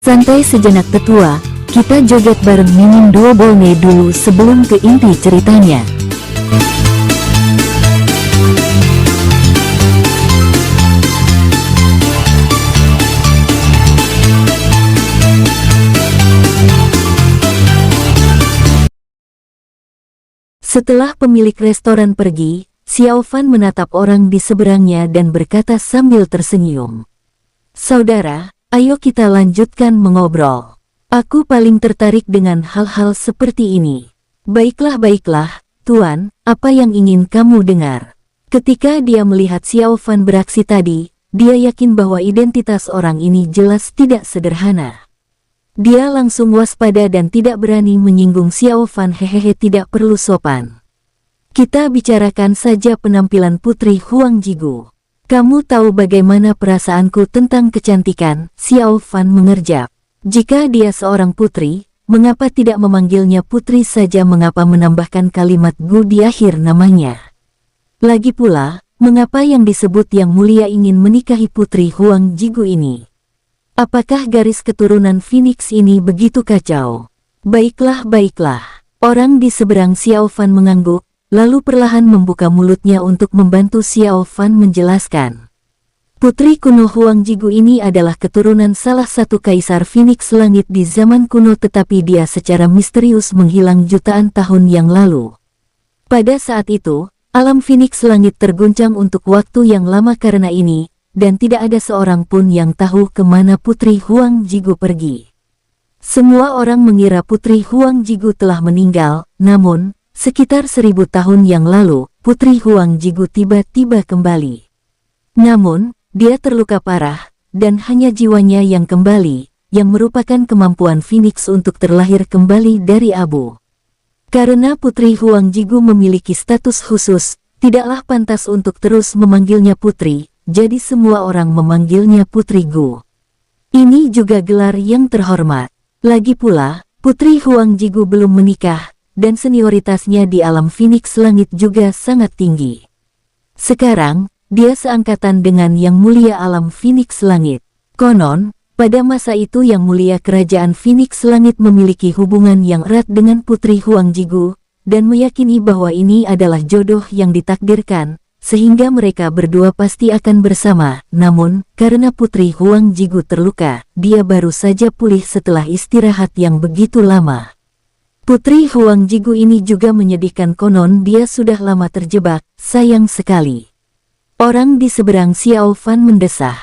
Santai sejenak tetua, kita joget bareng Mimin Duo Bolne dulu sebelum ke inti ceritanya. Setelah pemilik restoran pergi, Xiao Fan menatap orang di seberangnya dan berkata sambil tersenyum. "Saudara, ayo kita lanjutkan mengobrol. Aku paling tertarik dengan hal-hal seperti ini." Baiklah, Tuan, apa yang ingin kamu dengar?" Ketika dia melihat Xiao Fan beraksi tadi, dia yakin bahwa identitas orang ini jelas tidak sederhana. Dia langsung waspada dan tidak berani menyinggung Xiao Fan. "Hehehe, tidak perlu sopan. Kita bicarakan saja penampilan Putri Huang Jigu. Kamu tahu bagaimana perasaanku tentang kecantikan?" Xiao Fan mengerjap. Jika dia seorang putri, mengapa tidak memanggilnya putri saja? Mengapa menambahkan kalimat gu di akhir namanya? Lagi pula, mengapa yang disebut Yang Mulia ingin menikahi Putri Huang Jigu ini? Apakah garis keturunan Phoenix ini begitu kacau? Baiklah. Orang di seberang Xiao Fan mengangguk, lalu perlahan membuka mulutnya untuk membantu Xiao Fan menjelaskan. Putri kuno Huang Jigu ini adalah keturunan salah satu kaisar Phoenix Langit di zaman kuno, tetapi dia secara misterius menghilang jutaan tahun yang lalu. Pada saat itu, alam Phoenix Langit terguncang untuk waktu yang lama karena ini, dan tidak ada seorang pun yang tahu kemana Putri Huang Jigu pergi. Semua orang mengira Putri Huang Jigu telah meninggal, namun sekitar 1000 tahun yang lalu, Putri Huang Jigu tiba-tiba kembali. Namun, dia terluka parah, dan hanya jiwanya yang kembali, yang merupakan kemampuan Phoenix untuk terlahir kembali dari abu. Karena Putri Huang Jigu memiliki status khusus, tidaklah pantas untuk terus memanggilnya putri, jadi semua orang memanggilnya Putri Gu. Ini juga gelar yang terhormat. Lagi pula, Putri Huang Jigu belum menikah, dan senioritasnya di alam Phoenix Langit juga sangat tinggi. Sekarang, dia seangkatan dengan Yang Mulia alam Phoenix Langit. Konon, pada masa itu Yang Mulia kerajaan Phoenix Langit memiliki hubungan yang erat dengan Putri Huang Jigu, dan meyakini bahwa ini adalah jodoh yang ditakdirkan, sehingga mereka berdua pasti akan bersama. Namun, karena Putri Huang Jigu terluka, dia baru saja pulih setelah istirahat yang begitu lama. Putri Huang Jigu ini juga menyedihkan, konon dia sudah lama terjebak, sayang sekali. Orang di seberang Xiao Fan mendesah.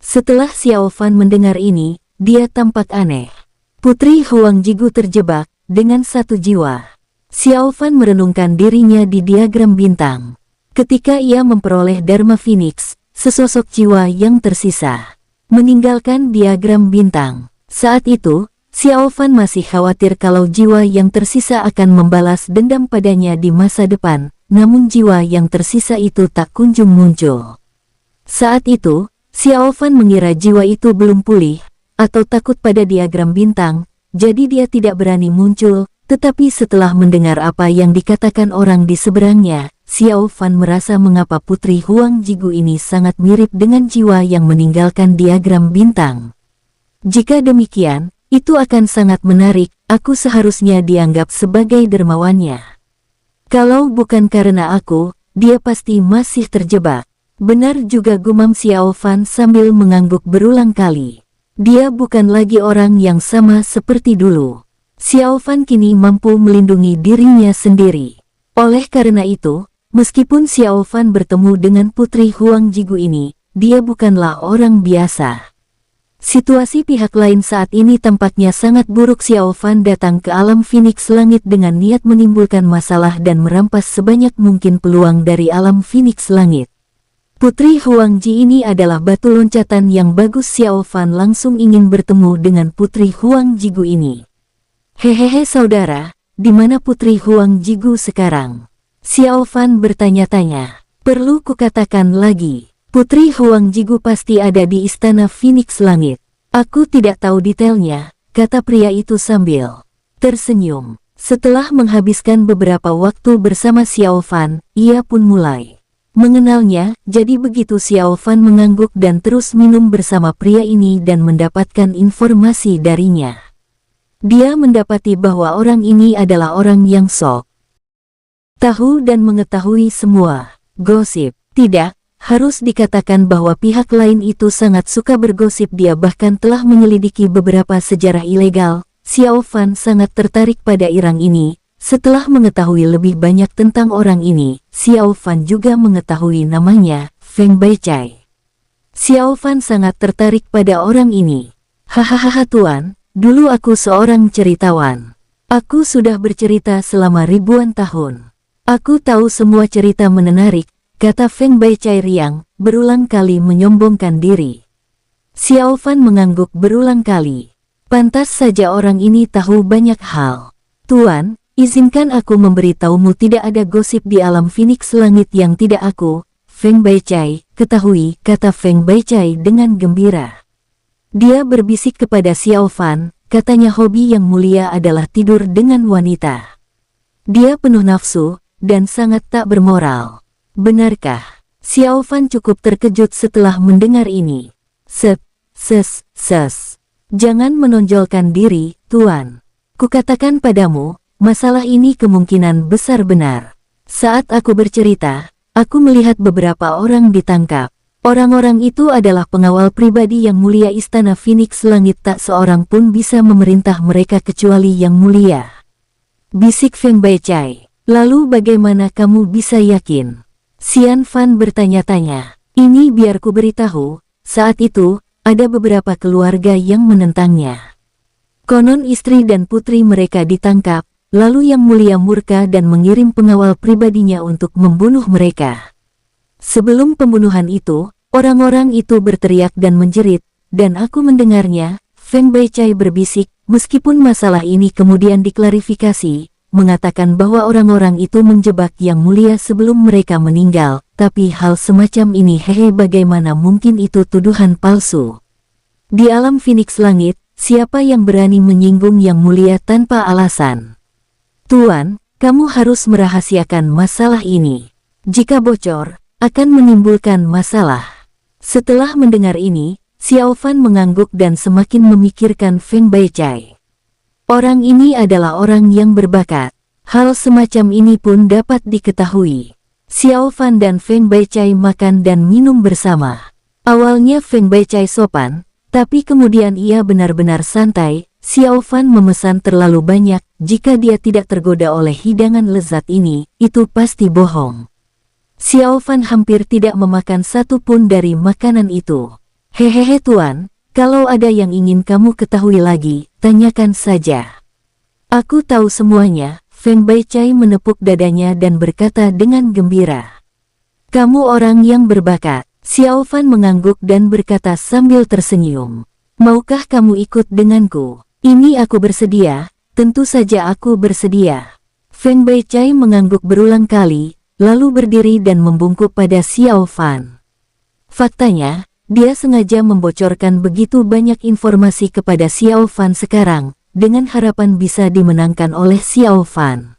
Setelah Xiao Fan mendengar ini, dia tampak aneh. Putri Huang Jigu terjebak dengan satu jiwa. Xiao Fan merenungkan dirinya di diagram bintang. Ketika ia memperoleh Dharma Phoenix, sesosok jiwa yang tersisa meninggalkan diagram bintang. Saat itu, Xiao Fan masih khawatir kalau jiwa yang tersisa akan membalas dendam padanya di masa depan, namun jiwa yang tersisa itu tak kunjung muncul. Saat itu, Xiao Fan mengira jiwa itu belum pulih, atau takut pada diagram bintang, jadi dia tidak berani muncul, tetapi setelah mendengar apa yang dikatakan orang di seberangnya, Xiao Fan merasa mengapa Putri Huang Jigu ini sangat mirip dengan jiwa yang meninggalkan diagram bintang. Jika demikian, itu akan sangat menarik, aku seharusnya dianggap sebagai dermawannya. Kalau bukan karena aku, dia pasti masih terjebak. Benar juga, gumam Xiao Fan sambil mengangguk berulang kali. Dia bukan lagi orang yang sama seperti dulu. Xiao Fan kini mampu melindungi dirinya sendiri. Oleh karena itu, meskipun Xiao Fan bertemu dengan Putri Huang Jigu ini, dia bukanlah orang biasa. Situasi pihak lain saat ini tampaknya sangat buruk. Xiao Fan datang ke alam Phoenix Langit dengan niat menimbulkan masalah dan merampas sebanyak mungkin peluang dari alam Phoenix Langit. Putri Huang Ji ini adalah batu loncatan yang bagus. Xiao Fan langsung ingin bertemu dengan Putri Huang Jigu ini. "Hehehe saudara, di mana Putri Huang Jigu sekarang?" Xiao Fan bertanya-tanya. "Perlu kukatakan lagi, Putri Huang Jigu pasti ada di istana Phoenix Langit." "Aku tidak tahu detailnya," kata pria itu sambil tersenyum. Setelah menghabiskan beberapa waktu bersama Xiao Fan, ia pun mulai Mengenalnya, jadi begitu Xiao Fan mengangguk dan terus minum bersama pria ini dan mendapatkan informasi darinya. Dia mendapati bahwa orang ini adalah orang yang sok tahu dan mengetahui semua gosip. Tidak, harus dikatakan bahwa pihak lain itu sangat suka bergosip. Dia bahkan telah menyelidiki beberapa sejarah ilegal. Xiao Fan sangat tertarik pada orang ini. Setelah mengetahui lebih banyak tentang orang ini, Xiao Fan juga mengetahui namanya, Feng Baicai. Xiao Fan sangat tertarik pada orang ini. Hahaha tuan, dulu aku seorang ceritawan. Aku sudah bercerita selama ribuan tahun. Aku tahu semua cerita menarik, kata Feng Baicai riang, berulang kali menyombongkan diri. Xiao Fan mengangguk berulang kali. Pantas saja orang ini tahu banyak hal. Tuan, izinkan aku memberitahumu tidak ada gosip di alam Phoenix Langit yang tidak aku, Feng Baicai, ketahui, kata Feng Baicai dengan gembira. Dia berbisik kepada Xiao Fan, katanya hobi yang mulia adalah tidur dengan wanita. Dia penuh nafsu, dan sangat tak bermoral. Benarkah? Xiao Fan cukup terkejut setelah mendengar ini. Jangan menonjolkan diri, tuan. Kukatakan padamu, masalah ini kemungkinan besar benar. Saat aku bercerita, aku melihat beberapa orang ditangkap. Orang-orang itu adalah pengawal pribadi yang mulia Istana Phoenix Langit. Tak seorang pun bisa memerintah mereka kecuali yang mulia, bisik Feng Baicai. Lalu bagaimana kamu bisa yakin? Xian Fan bertanya-tanya. Ini biar ku beritahu, saat itu, ada beberapa keluarga yang menentangnya. Konon istri dan putri mereka ditangkap, lalu yang mulia murka dan mengirim pengawal pribadinya untuk membunuh mereka. Sebelum pembunuhan itu, orang-orang itu berteriak dan menjerit, dan aku mendengarnya. Feng Baicai berbisik, meskipun masalah ini kemudian diklarifikasi, mengatakan bahwa orang-orang itu menjebak yang mulia sebelum mereka meninggal, tapi hal semacam ini bagaimana mungkin itu tuduhan palsu? Di alam Phoenix Langit, siapa yang berani menyinggung yang mulia tanpa alasan? Tuan, kamu harus merahasiakan masalah ini. Jika bocor, akan menimbulkan masalah. Setelah mendengar ini, Xiao Fan mengangguk dan semakin memikirkan Feng Baicai. Orang ini adalah orang yang berbakat. Hal semacam ini pun dapat diketahui. Xiao Fan dan Feng Baicai makan dan minum bersama. Awalnya Feng Baicai sopan, tapi kemudian ia benar-benar santai. Xiao Fan memesan terlalu banyak. Jika dia tidak tergoda oleh hidangan lezat ini, itu pasti bohong. Xiao Fan hampir tidak memakan satu pun dari makanan itu. Hehehe tuan, kalau ada yang ingin kamu ketahui lagi, tanyakan saja. Aku tahu semuanya. Feng Baicai menepuk dadanya dan berkata dengan gembira. Kamu orang yang berbakat. Xiao Fan mengangguk dan berkata sambil tersenyum. Maukah kamu ikut denganku? Ini aku bersedia, tentu saja aku bersedia. Feng Baicai mengangguk berulang kali, lalu berdiri dan membungkuk pada Xiao Fan. Faktanya, dia sengaja membocorkan begitu banyak informasi kepada Xiao Fan sekarang, dengan harapan bisa dimenangkan oleh Xiao Fan.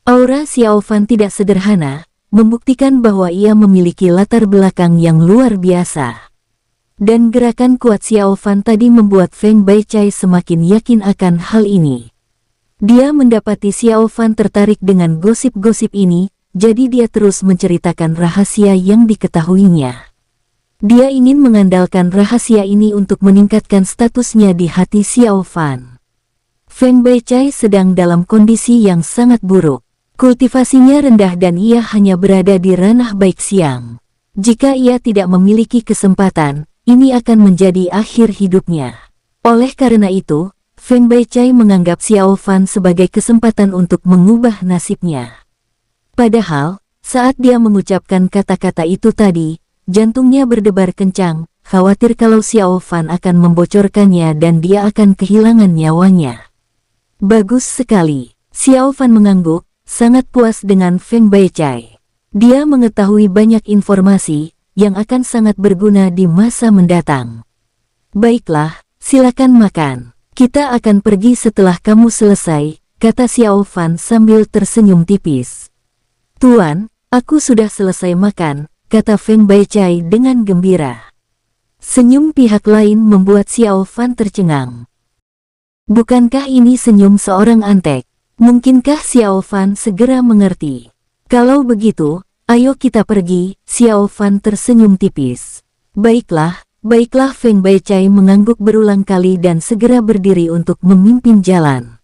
Aura Xiao Fan tidak sederhana, membuktikan bahwa ia memiliki latar belakang yang luar biasa. Dan gerakan kuat Xiao Fan tadi membuat Feng Baicai semakin yakin akan hal ini. Dia mendapati Xiao Fan tertarik dengan gosip-gosip ini, jadi dia terus menceritakan rahasia yang diketahuinya. Dia ingin mengandalkan rahasia ini untuk meningkatkan statusnya di hati Xiao Fan. Feng Baicai sedang dalam kondisi yang sangat buruk. Kultivasinya rendah dan ia hanya berada di ranah baik siang. Jika ia tidak memiliki kesempatan, ini akan menjadi akhir hidupnya. Oleh karena itu, Feng Baicai menganggap Xiao Fan sebagai kesempatan untuk mengubah nasibnya. Padahal, saat dia mengucapkan kata-kata itu tadi, jantungnya berdebar kencang, khawatir kalau Xiao Fan akan membocorkannya dan dia akan kehilangan nyawanya. Bagus sekali. Xiao Fan mengangguk, sangat puas dengan Feng Baicai. Dia mengetahui banyak informasi, yang akan sangat berguna di masa mendatang. Baiklah, silakan makan. Kita akan pergi setelah kamu selesai, kata Xiao Fan sambil tersenyum tipis. Tuan, Aku sudah selesai makan, kata Feng Baicai dengan gembira. Senyum pihak lain membuat Xiao Fan tercengang. Bukankah ini senyum seorang antek? Mungkinkah Xiao Fan segera mengerti? Kalau begitu, ayo kita pergi, Xiao Fan tersenyum tipis. Baiklah, baiklah, Feng Baicai mengangguk berulang kali dan segera berdiri untuk memimpin jalan.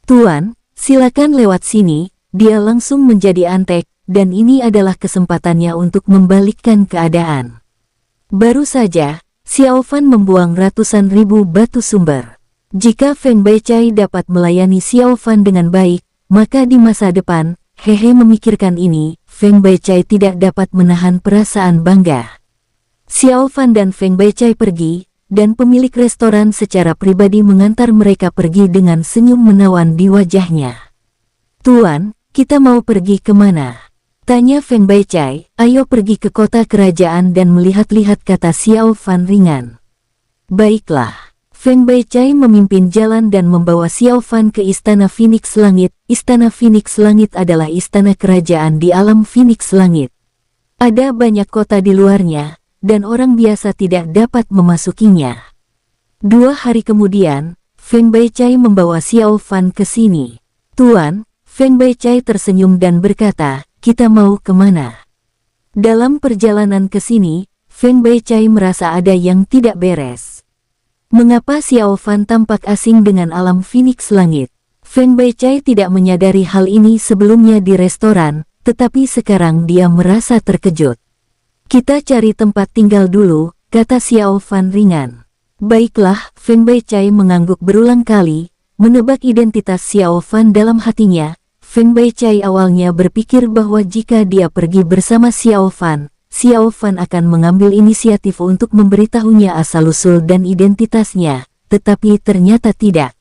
Tuan, silakan lewat sini, dia langsung menjadi antek, dan ini adalah kesempatannya untuk membalikkan keadaan. Baru saja, Xiao Fan membuang ratusan ribu batu sumber. Jika Feng Baicai dapat melayani Xiao Fan dengan baik, maka di masa depan, memikirkan ini, Feng Baicai tidak dapat menahan perasaan bangga. Xiao Fan dan Feng Baicai pergi, dan pemilik restoran secara pribadi mengantar mereka pergi dengan senyum menawan di wajahnya. Tuan, kita mau pergi kemana? Tanya Feng Baicai. Ayo pergi ke kota kerajaan dan melihat-lihat, kata Xiao Fan ringan. Baiklah. Feng Baicai memimpin jalan dan membawa Xiao Fan ke Istana Phoenix Langit. Istana Phoenix Langit adalah istana kerajaan di alam Phoenix Langit. Ada banyak kota di luarnya, dan orang biasa tidak dapat memasukinya. 2 hari kemudian, Feng Baicai membawa Xiao Fan ke sini. Tuan, Feng Baicai tersenyum dan berkata, kita mau kemana? Dalam perjalanan ke sini, Feng Baicai merasa ada yang tidak beres. Mengapa Xiao Fan tampak asing dengan alam Phoenix Langit? Feng Baicai tidak menyadari hal ini sebelumnya di restoran, tetapi sekarang dia merasa terkejut. Kita cari tempat tinggal dulu, kata Xiao Fan ringan. Baiklah, Feng Baicai mengangguk berulang kali, menebak identitas Xiao Fan dalam hatinya. Feng Baicai awalnya berpikir bahwa jika dia pergi bersama Xiao Fan akan mengambil inisiatif untuk memberitahunya asal-usul dan identitasnya, tetapi ternyata tidak.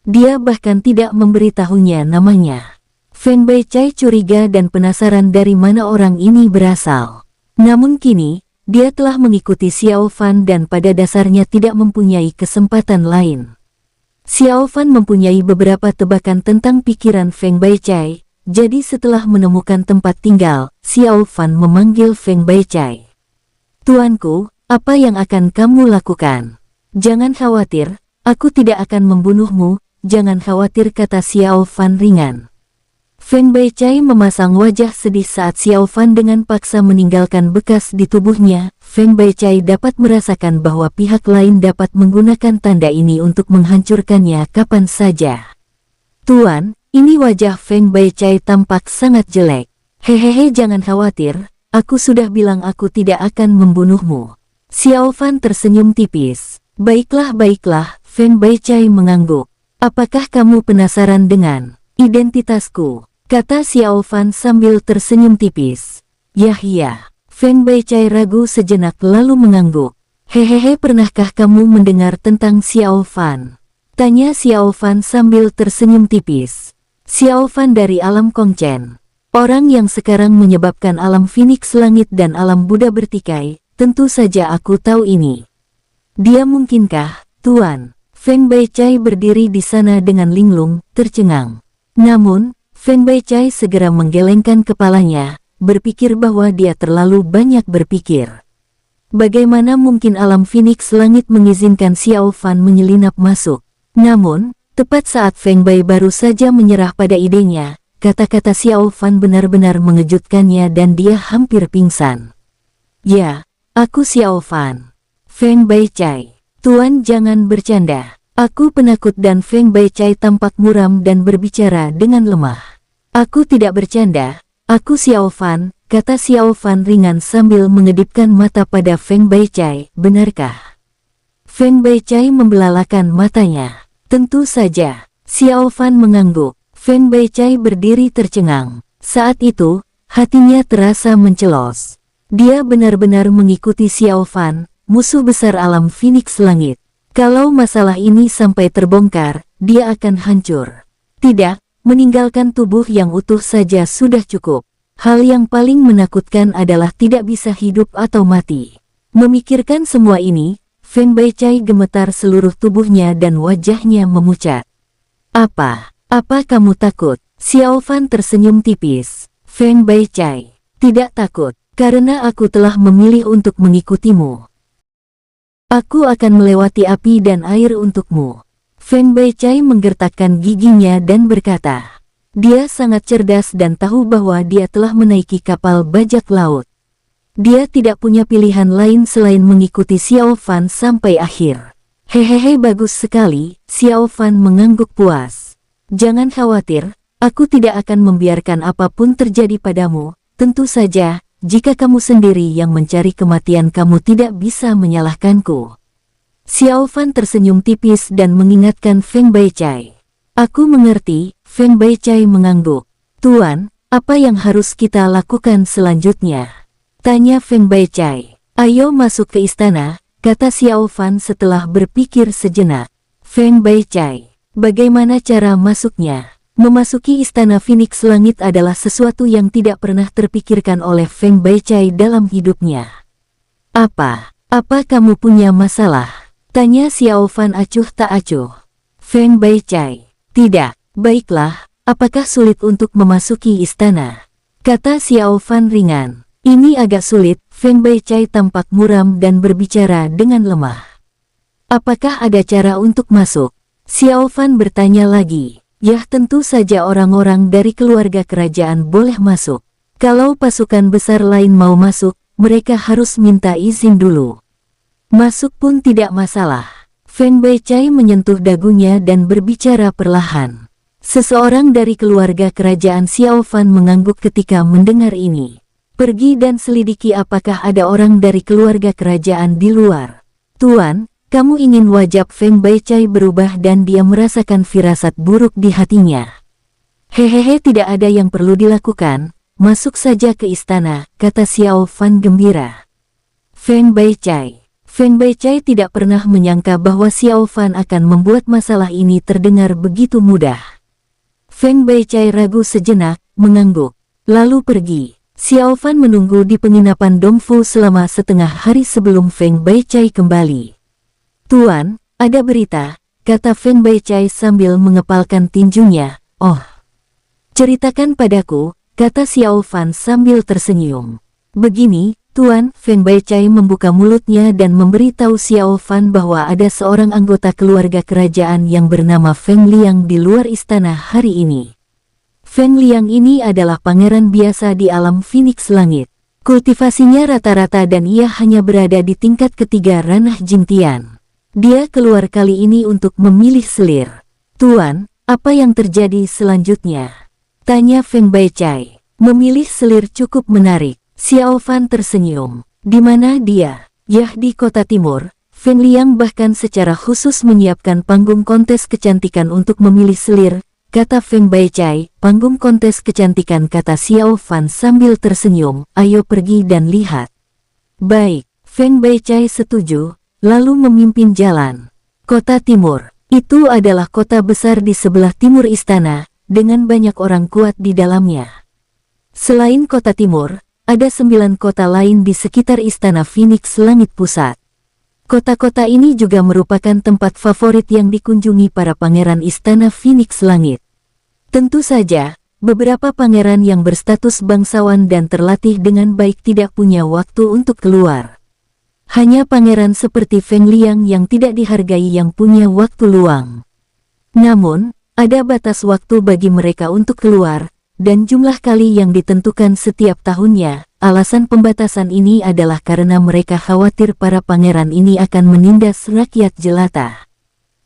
Dia bahkan tidak memberitahunya namanya. Feng Baicai curiga dan penasaran dari mana orang ini berasal. Namun kini, dia telah mengikuti Xiao Fan dan pada dasarnya tidak mempunyai kesempatan lain. Xiao Fan mempunyai beberapa tebakan tentang pikiran Feng Baicai, jadi setelah menemukan tempat tinggal, Xiao Fan memanggil Feng Baicai. Tuanku, apa yang akan kamu lakukan? Jangan khawatir, aku tidak akan membunuhmu, jangan khawatir, kata Xiao Fan ringan. Feng Baicai memasang wajah sedih saat Xiao Fan dengan paksa meninggalkan bekas di tubuhnya. Feng Baicai dapat merasakan bahwa pihak lain dapat menggunakan tanda ini untuk menghancurkannya kapan saja. Tuan, ini wajah Feng Baicai tampak sangat jelek. Hehehe, jangan khawatir, aku sudah bilang aku tidak akan membunuhmu. Xiao Fan tersenyum tipis. Baiklah, baiklah, Feng Baicai mengangguk. Apakah kamu penasaran dengan identitasku? Kata Xiao Fan sambil tersenyum tipis. Yah. Feng Baicai ragu sejenak lalu mengangguk. Hehehe, pernahkah kamu mendengar tentang Xiao Fan? Tanya Xiao Fan sambil tersenyum tipis. Xiao Fan dari alam Kongchen. Orang yang sekarang menyebabkan alam Phoenix Langit dan alam Buddha bertikai, tentu saja aku tahu ini. Dia mungkinkah, Tuan? Feng Baicai berdiri di sana dengan linglung, tercengang. Namun, Feng Baicai segera menggelengkan kepalanya, berpikir bahwa dia terlalu banyak berpikir. Bagaimana mungkin alam Phoenix Langit mengizinkan Xiao Fan menyelinap masuk? Namun, tepat saat Feng Bai baru saja menyerah pada idenya, kata-kata Xiao Fan benar-benar mengejutkannya dan dia hampir pingsan. Ya, aku Xiao Fan. Feng Baicai. Tuan jangan bercanda. Aku penakut dan Feng Baicai tampak muram dan berbicara dengan lemah. Aku tidak bercanda, aku Xiao Fan, kata Xiao Fan ringan sambil mengedipkan mata pada Feng Baicai. Benarkah? Feng Baicai membelalakan matanya. Tentu saja. Xiao Fan mengangguk. Feng Baicai berdiri tercengang. Saat itu, hatinya terasa mencelos. Dia benar-benar mengikuti Xiao Fan, musuh besar alam Phoenix Langit. Kalau masalah ini sampai terbongkar, dia akan hancur. Tidak, meninggalkan tubuh yang utuh saja sudah cukup. Hal yang paling menakutkan adalah tidak bisa hidup atau mati. Memikirkan semua ini, Feng Baicai gemetar seluruh tubuhnya dan wajahnya memucat. Apa kamu takut? Xiao Fan tersenyum tipis. Feng Baicai, Tidak takut, karena aku telah memilih untuk mengikutimu. Aku akan melewati api dan air untukmu. Feng Beicai menggertakkan giginya dan berkata, dia sangat cerdas dan tahu bahwa dia telah menaiki kapal bajak laut. Dia tidak punya pilihan lain selain mengikuti Xiao Fan sampai akhir. Hehehe, bagus sekali, Xiao Fan mengangguk puas. Jangan khawatir, aku tidak akan membiarkan apapun terjadi padamu. Tentu saja, jika kamu sendiri yang mencari kematian kamu tidak bisa menyalahkanku. Xiao Fan tersenyum tipis dan mengingatkan Feng Beicai. Aku mengerti, Feng Beicai mengangguk. Tuan, apa yang harus kita lakukan selanjutnya? Tanya Feng Beicai. Ayo masuk ke istana, kata Xiao Fan setelah berpikir sejenak. Feng Beicai, bagaimana cara masuknya? Memasuki istana Phoenix Langit adalah sesuatu yang tidak pernah terpikirkan oleh Feng Beicai dalam hidupnya. Apa kamu punya masalah? Tanya Xiao Fan acuh tak acuh. Feng Beicai, tidak, baiklah, apakah sulit untuk memasuki istana? Kata Xiao Fan ringan. Ini agak sulit, Feng Beicai tampak muram dan berbicara dengan lemah. Apakah ada cara untuk masuk? Xiao Fan bertanya lagi. Ya, tentu saja orang-orang dari keluarga kerajaan boleh masuk. Kalau pasukan besar lain mau masuk, mereka harus minta izin dulu. Masuk pun tidak masalah. Feng Beicai menyentuh dagunya dan berbicara perlahan. Seseorang dari keluarga kerajaan Xiao Fan mengangguk ketika mendengar ini. Pergi dan selidiki apakah ada orang dari keluarga kerajaan di luar. Tuan, kamu ingin wajah Feng Beicai berubah dan dia merasakan firasat buruk di hatinya. Hehehe, tidak ada yang perlu dilakukan, masuk saja ke istana, kata Xiao Fan gembira. Feng Beicai tidak pernah menyangka bahwa Xiao Fan akan membuat masalah ini terdengar begitu mudah. Feng Beicai ragu sejenak, mengangguk, lalu pergi. Xiao Fan menunggu di penginapan Dongfu selama setengah hari sebelum Feng Beicai kembali. Tuan, ada berita, kata Feng Beicai sambil mengepalkan tinjunya. Oh, ceritakan padaku, kata Xiao Fan sambil tersenyum. Begini, Tuan, Feng Beicai membuka mulutnya dan memberitahu Xiao Fan bahwa ada seorang anggota keluarga kerajaan yang bernama Feng Liang di luar istana hari ini. Feng Liang ini adalah pangeran biasa di alam Phoenix Langit. Kultivasinya rata-rata dan ia hanya berada di tingkat ketiga ranah Jingtian. Dia keluar kali ini untuk memilih selir. Tuan, apa yang terjadi selanjutnya? Tanya Feng Beicai. Memilih selir cukup menarik. Xiao Fan tersenyum. Di mana dia? Yah, di kota timur. Feng Liang bahkan secara khusus menyiapkan panggung kontes kecantikan untuk memilih selir. Kata Feng Beicai, panggung kontes kecantikan, kata Xiao Fan sambil tersenyum, ayo pergi dan lihat. Baik, Feng Beicai setuju, lalu memimpin jalan. Kota Timur, itu adalah kota besar di sebelah timur istana, dengan banyak orang kuat di dalamnya. Selain kota timur, ada 9 kota lain di sekitar istana Phoenix Langit Pusat. Kota-kota ini juga merupakan tempat favorit yang dikunjungi para pangeran istana Phoenix Langit. Tentu saja, beberapa pangeran yang berstatus bangsawan dan terlatih dengan baik tidak punya waktu untuk keluar. Hanya pangeran seperti Feng Liang yang tidak dihargai yang punya waktu luang. Namun, ada batas waktu bagi mereka untuk keluar, dan jumlah kali yang ditentukan setiap tahunnya. Alasan pembatasan ini adalah karena mereka khawatir para pangeran ini akan menindas rakyat jelata.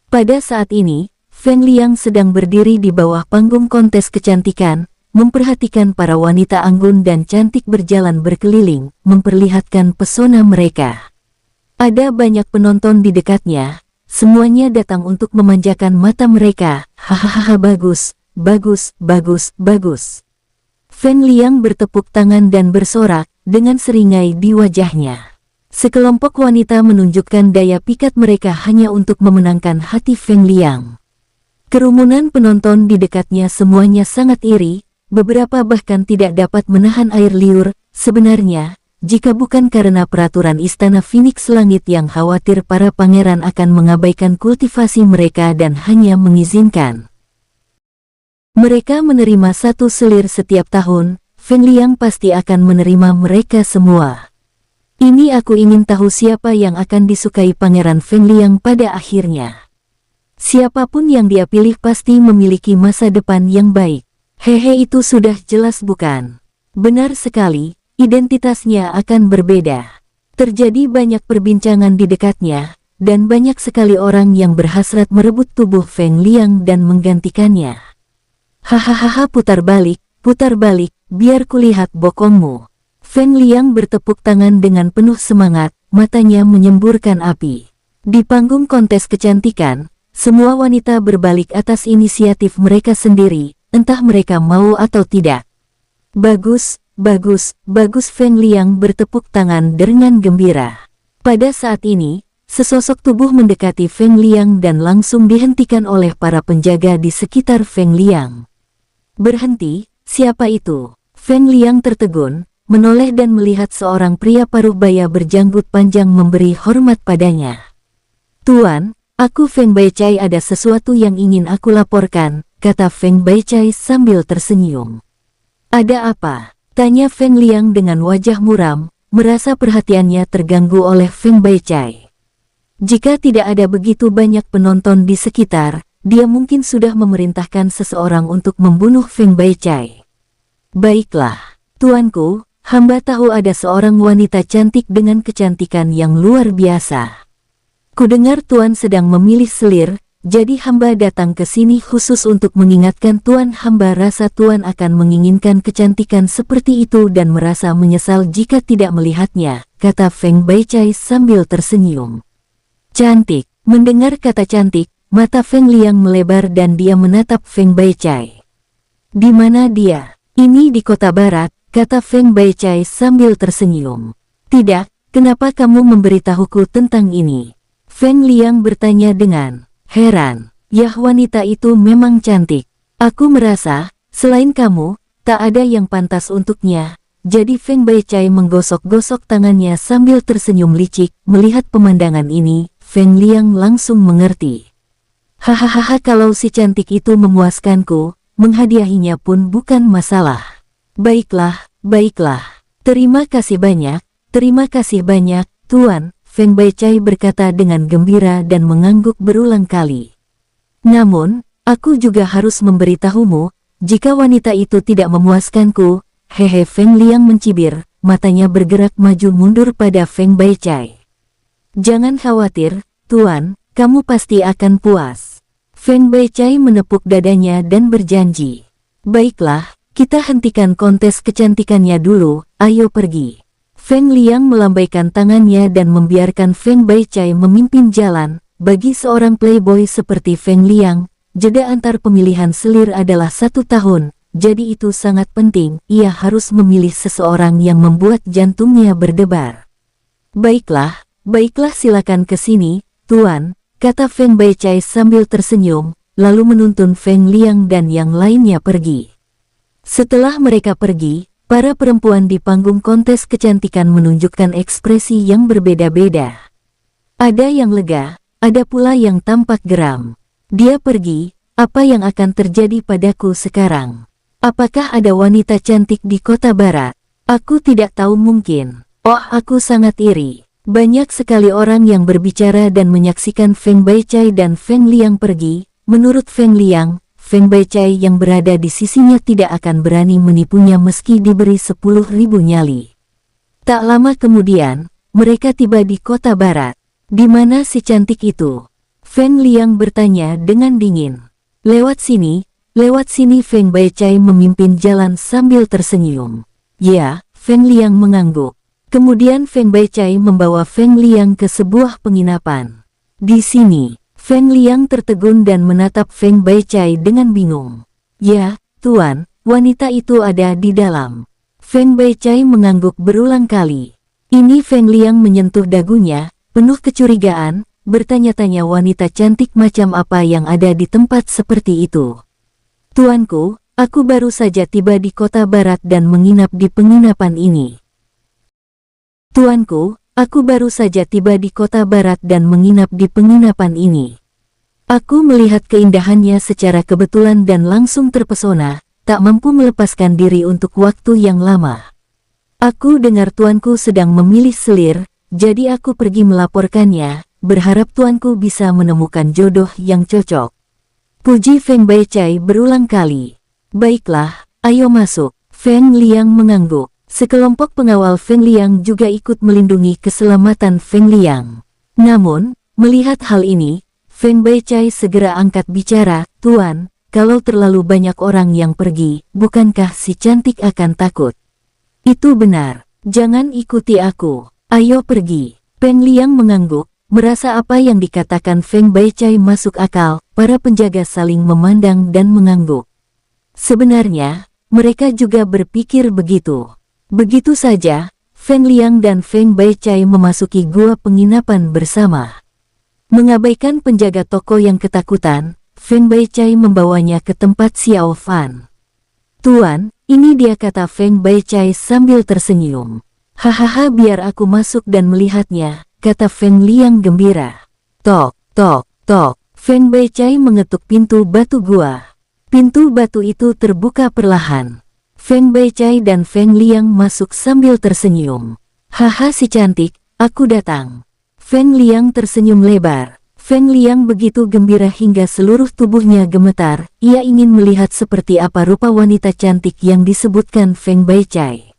Pada saat ini, Feng Liang sedang berdiri di bawah panggung kontes kecantikan, memperhatikan para wanita anggun dan cantik berjalan berkeliling, memperlihatkan pesona mereka. Ada banyak penonton di dekatnya, semuanya datang untuk memanjakan mata mereka. Hahaha, bagus, bagus, bagus, bagus. Feng Liang bertepuk tangan dan bersorak, dengan seringai di wajahnya. Sekelompok wanita menunjukkan daya pikat mereka hanya untuk memenangkan hati Feng Liang. Kerumunan penonton di dekatnya semuanya sangat iri, beberapa bahkan tidak dapat menahan air liur. Sebenarnya, jika bukan karena peraturan istana Phoenix Langit yang khawatir para pangeran akan mengabaikan kultivasi mereka dan hanya mengizinkan mereka menerima 1 selir setiap tahun, Feng Liang pasti akan menerima mereka semua. Ini aku ingin tahu siapa yang akan disukai Pangeran Feng Liang pada akhirnya. Siapapun yang dia pilih pasti memiliki masa depan yang baik. Hehe, itu sudah jelas bukan? Benar sekali, identitasnya akan berbeda. Terjadi banyak perbincangan di dekatnya, dan banyak sekali orang yang berhasrat merebut tubuh Feng Liang dan menggantikannya. Hahaha, putar balik, biar kulihat bokongmu. Feng Liang bertepuk tangan dengan penuh semangat, matanya menyemburkan api. Di panggung kontes kecantikan, semua wanita berbalik atas inisiatif mereka sendiri, entah mereka mau atau tidak. Bagus, Feng Liang bertepuk tangan dengan gembira. Pada saat ini, sesosok tubuh mendekati Feng Liang dan langsung dihentikan oleh para penjaga di sekitar Feng Liang. Berhenti, siapa itu? Feng Liang tertegun, menoleh dan melihat seorang pria paruh baya berjanggut panjang memberi hormat padanya. Tuan, aku Feng Baicai, ada sesuatu yang ingin aku laporkan, kata Feng Baicai sambil tersenyum. Ada apa? Tanya Feng Liang dengan wajah muram, merasa perhatiannya terganggu oleh Feng Baicai. Jika tidak ada begitu banyak penonton di sekitar, dia mungkin sudah memerintahkan seseorang untuk membunuh Feng Baicai. Baiklah, tuanku, hamba tahu ada seorang wanita cantik dengan kecantikan yang luar biasa. Kudengar tuan sedang memilih selir, jadi hamba datang ke sini khusus untuk mengingatkan tuan. Hamba rasa tuan akan menginginkan kecantikan seperti itu dan merasa menyesal jika tidak melihatnya, kata Feng Baicai sambil tersenyum. Cantik, mendengar kata cantik, mata Feng Liang melebar dan dia menatap Feng Baicai. Di mana dia? Ini di kota barat, kata Feng Baicai sambil tersenyum. Tidak, kenapa kamu memberitahuku tentang ini? Feng Liang bertanya dengan heran. Yah, wanita itu memang cantik. Aku merasa, selain kamu, tak ada yang pantas untuknya. Jadi Feng Baicai menggosok-gosok tangannya sambil tersenyum licik. Melihat pemandangan ini, Feng Liang langsung mengerti. Hahaha, kalau si cantik itu memuaskanku, menghadiahinya pun bukan masalah. Baiklah. Terima kasih banyak, tuan, Feng Baicai berkata dengan gembira dan mengangguk berulang kali. Namun, aku juga harus memberitahumu, jika wanita itu tidak memuaskanku, hehe. Feng Liang mencibir, matanya bergerak maju mundur pada Feng Baicai. Jangan khawatir, tuan, kamu pasti akan puas. Feng Baicai menepuk dadanya dan berjanji. Baiklah, kita hentikan kontes kecantikannya dulu, ayo pergi. Feng Liang melambaikan tangannya dan membiarkan Feng Baicai memimpin jalan. Bagi seorang playboy seperti Feng Liang, jeda antar pemilihan selir adalah 1 tahun, jadi itu sangat penting. Ia harus memilih seseorang yang membuat jantungnya berdebar. Baiklah, silakan ke sini, tuan, kata Feng Baicai sambil tersenyum, lalu menuntun Feng Liang dan yang lainnya pergi. Setelah mereka pergi, para perempuan di panggung kontes kecantikan menunjukkan ekspresi yang berbeda-beda. Ada yang lega, ada pula yang tampak geram. Dia pergi, apa yang akan terjadi padaku sekarang? Apakah ada wanita cantik di kota barat? Aku tidak tahu, mungkin. Oh, aku sangat iri. Banyak sekali orang yang berbicara dan menyaksikan Feng Baicai dan Feng Liang pergi. Menurut Feng Liang, Feng Baicai yang berada di sisinya tidak akan berani menipunya meski diberi 10.000 nyali. Tak lama kemudian, mereka tiba di kota barat. Di mana si cantik itu? Feng Liang bertanya dengan dingin. Lewat sini, Feng Baicai memimpin jalan sambil tersenyum. Ya, Feng Liang mengangguk. Kemudian Feng Baicai membawa Feng Liang ke sebuah penginapan. Di sini, Feng Liang tertegun dan menatap Feng Baicai dengan bingung. Ya, tuan, wanita itu ada di dalam. Feng Baicai mengangguk berulang kali. Ini Feng Liang menyentuh dagunya, penuh kecurigaan, bertanya-tanya wanita cantik macam apa yang ada di tempat seperti itu. Tuanku, aku baru saja tiba di kota barat dan menginap di penginapan ini. Tuanku, aku baru saja tiba di kota barat dan menginap di penginapan ini. Aku melihat keindahannya secara kebetulan dan langsung terpesona, tak mampu melepaskan diri untuk waktu yang lama. Aku dengar tuanku sedang memilih selir, jadi aku pergi melaporkannya, berharap tuanku bisa menemukan jodoh yang cocok. Puji Feng Baicai berulang kali. Baiklah, ayo masuk. Feng Liang mengangguk. Sekelompok pengawal Feng Liang juga ikut melindungi keselamatan Feng Liang. Namun, melihat hal ini, Feng Baicai segera angkat bicara, "Tuan, kalau terlalu banyak orang yang pergi, bukankah si cantik akan takut?" "Itu benar. Jangan ikuti aku. Ayo pergi." Feng Liang mengangguk, merasa apa yang dikatakan Feng Baicai masuk akal. Para penjaga saling memandang dan mengangguk. Sebenarnya, mereka juga berpikir begitu. Begitu saja, Feng Liang dan Feng Baicai memasuki gua penginapan bersama. Mengabaikan penjaga toko yang ketakutan, Feng Baicai membawanya ke tempat Xiao Fan. "Tuan, ini dia," kata Feng Baicai sambil tersenyum. "Hahaha, biar aku masuk dan melihatnya," kata Feng Liang gembira. Tok, tok, tok. Feng Baicai mengetuk pintu batu gua. Pintu batu itu terbuka perlahan. Feng Baicai dan Feng Liang masuk sambil tersenyum. "Haha, si cantik, aku datang." Feng Liang tersenyum lebar. Feng Liang begitu gembira hingga seluruh tubuhnya gemetar. Ia ingin melihat seperti apa rupa wanita cantik yang disebutkan Feng Baicai.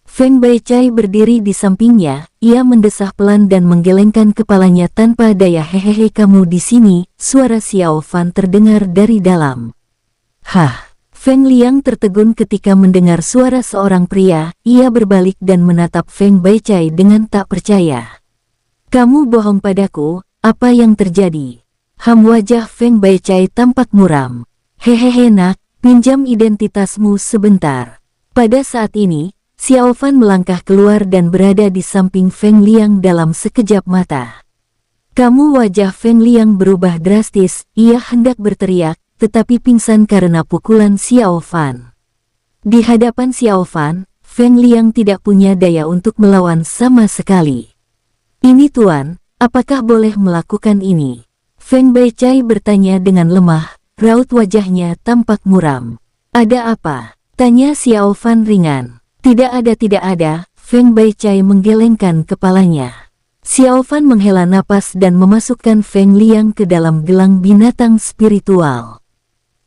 Feng Baicai berdiri di sampingnya. Ia mendesah pelan dan menggelengkan kepalanya tanpa daya. "Hehehe, kamu di sini?" Suara Xiao Fan terdengar dari dalam. "Hah?" Feng Liang tertegun ketika mendengar suara seorang pria. Ia berbalik dan menatap Feng Baicai dengan tak percaya. "Kamu bohong padaku, apa yang terjadi?" Wajah Feng Baicai tampak muram. "Hehehe nak, pinjam identitasmu sebentar." Pada saat ini, Xiao Fan melangkah keluar dan berada di samping Feng Liang dalam sekejap mata. Wajah Feng Liang berubah drastis. Ia hendak berteriak, tetapi pingsan karena pukulan Xiao Fan. Di hadapan Xiao Fan, Feng Liang tidak punya daya untuk melawan sama sekali. "Ini tuan, apakah boleh melakukan ini?" Feng Baicai bertanya dengan lemah, raut wajahnya tampak muram. "Ada apa?" tanya Xiao Fan ringan. Tidak ada, Feng Baicai menggelengkan kepalanya. Xiao Fan menghela napas dan memasukkan Feng Liang ke dalam gelang binatang spiritual.